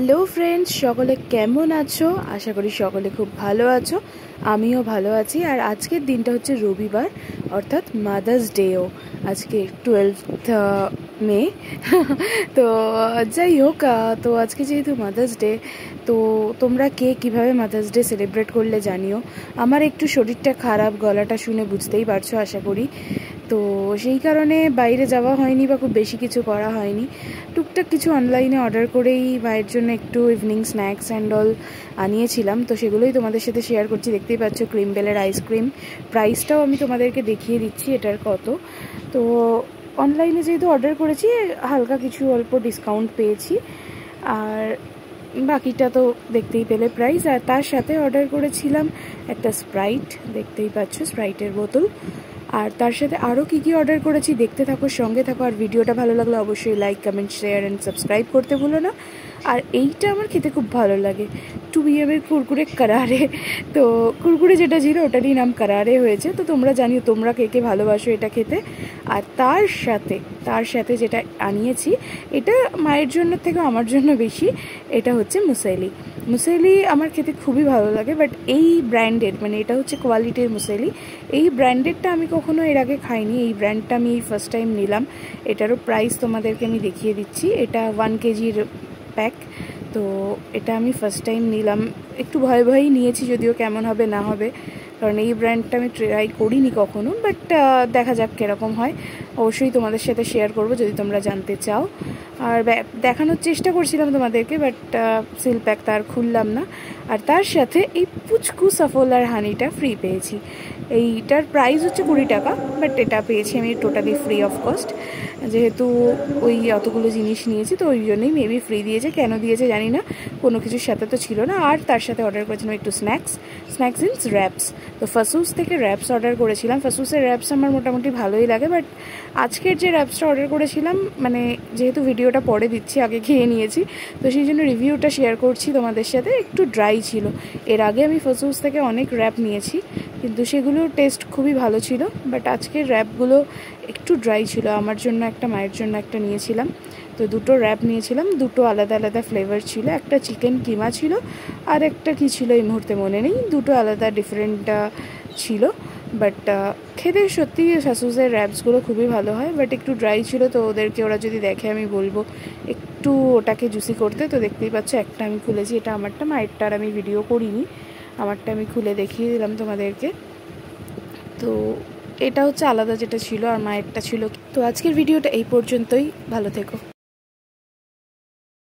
Hello friends, সকলে কেমন আছো? আশা করি সকলে খুব ভালো আছো। আমিও ভালো আছি। আর আজকের দিনটা হচ্ছে রবিবার, অর্থাৎ মাদার্স ডেও। আজকে 12th মে। তো যাই হোক, তো আজকে যেহেতু মাদার্স ডে, তো তোমরা কে কীভাবে মাদার্স ডে সেলিব্রেট করলে জানিও। আমার একটু শরীরটা খারাপ, গলাটা শুনে বুঝতেই পারছো আশা করি। তো সেই কারণে বাইরে যাওয়া হয়নি বা খুব বেশি কিছু করা হয়নি। টুকটাক কিছু অনলাইনে অর্ডার করেই মায়ের জন্য একটু ইভিনিং স্ন্যাক্স অ্যান্ড অল আনিয়েছিলাম। তো সেগুলোই তোমাদের সাথে শেয়ার করছি। দেখতেই পাচ্ছ ক্রিম বেলের আইসক্রিম। প্রাইসটাও আমি তোমাদেরকে দেখিয়ে দিচ্ছি এটার কত। তো অনলাইনে যেহেতু অর্ডার করেছি, হালকা কিছু অল্প ডিসকাউন্ট পেয়েছি। আর বাকিটা তো দেখতেই পেলে প্রাইস। আর তার সাথে অর্ডার করেছিলাম একটা স্প্রাইট, দেখতেই পাচ্ছ স্প্রাইটের বোতল। আর তার সাথে আরও কী কী অর্ডার করেছি দেখতে থাকো, সঙ্গে থাকো। আর ভিডিওটা ভালো লাগলে অবশ্যই like, comment, share and subscribe করতে ভুলো না। আর এইটা আমার খেতে খুব ভালো লাগে, 2PM এর কুরকুরে কারারে। তো কুরকুরে যেটা ছিল ওটারই নাম কারারে হয়েছে। তো তোমরা জানিও তোমরা কে কে ভালোবাসো এটা খেতে। আর তার সাথে যেটা আনিয়েছি, এটা মায়ের জন্য থেকে আমার জন্য বেশি, এটা হচ্ছে মুসেলি। মুসেলি আমার খেতে খুবই ভালো লাগে, বাট এই ব্র্যান্ডের, মানে এটা হচ্ছে কোয়ালিটির মুসেলি। এই ব্র্যান্ডেরটা আমি কখনো এর আগে খাইনি, এই ব্র্যান্ডটা আমি এই ফার্স্ট টাইম নিলাম। এটারও প্রাইস তোমাদেরকে আমি দেখিয়ে দিচ্ছি। এটা 1 কেজির প্যাক। তো এটা আমি ফার্স্ট টাইম নিলাম, একটু ভয়েই নিয়েছি, যদিও কেমন হবে না হবে, কারণ এই ব্র্যান্ডটা আমি ট্রাই করিনি কখনো। বাট দেখা যাক কীরকম হয়, অবশ্যই তোমাদের সাথে শেয়ার করব যদি তোমরা জানতে চাও। আর দেখানোর চেষ্টা করছিলাম তোমাদেরকে, বাট সিল প্যাক তার খুললাম না। আর তার সাথে এই পুচকু সফলার হানিটা ফ্রি পেয়েছি। এইটার প্রাইস হচ্ছে 20 টাকা, বাট এটা পেয়েছি আমি টোটালি ফ্রি অফ কস্ট। যেহেতু ওই অতগুলো জিনিস নিয়েছি, তো ওই জন্যই মেবি ফ্রি দিয়েছে। কেন দিয়েছে জানি না, কোনো কিছুর সাথে তো ছিল না। আর তার সাথে অর্ডার করেছিলাম একটু স্ন্যাক্স ইনস র্যাপস। তো ফাসুস থেকে র্যাপস অর্ডার করেছিলাম। ফাসুসের র্যাপস আমার মোটামুটি ভালোই লাগে, বাট আজকের যে র্যাপসটা অর্ডার করেছিলাম, মানে যেহেতু ভিডিওটা পরে দিচ্ছি, আগে খেয়ে নিয়েছি, তো সেই জন্য রিভিউটা শেয়ার করছি তোমাদের সাথে। একটু ড্রাই ছিল। এর আগে আমি ফাসুস থেকে অনেক র্যাপ নিয়েছি, কিন্তু সেগুলোর টেস্ট খুবই ভালো ছিল। বাট আজকের র্যাপগুলো একটু ড্রাই ছিল। আমার জন্য একটা, মায়ের জন্য একটা নিয়েছিলাম। তো দুটো র্যাপ নিয়েছিলাম, দুটো আলাদা আলাদা ফ্লেভার ছিল। একটা চিকেন কিমা ছিল, আর একটা কী ছিল এই মুহূর্তে মনে নেই। দুটো আলাদা ডিফারেন্ট ছিল। বাট খেতে সত্যি সাসুসের র্যাপসগুলো খুবই ভালো হয়, বাট একটু ড্রাই ছিল। তো ওরা যদি দেখে আমি বলবো একটু ওটাকে জুসি করতে। তো দেখতেই পাচ্ছ একটা আমি খুলেছি, এটা আমারটা, মায়েরটা আর আমি ভিডিও করিনি, আমারটা আমি খুলে দেখিয়ে দিলাম তোমাদেরকে। তো এটা হচ্ছে আলাদা যেটা ছিল, আর মায়েরটা ছিল। তো আজকের ভিডিওটা এই পর্যন্তই, ভালো থেকো।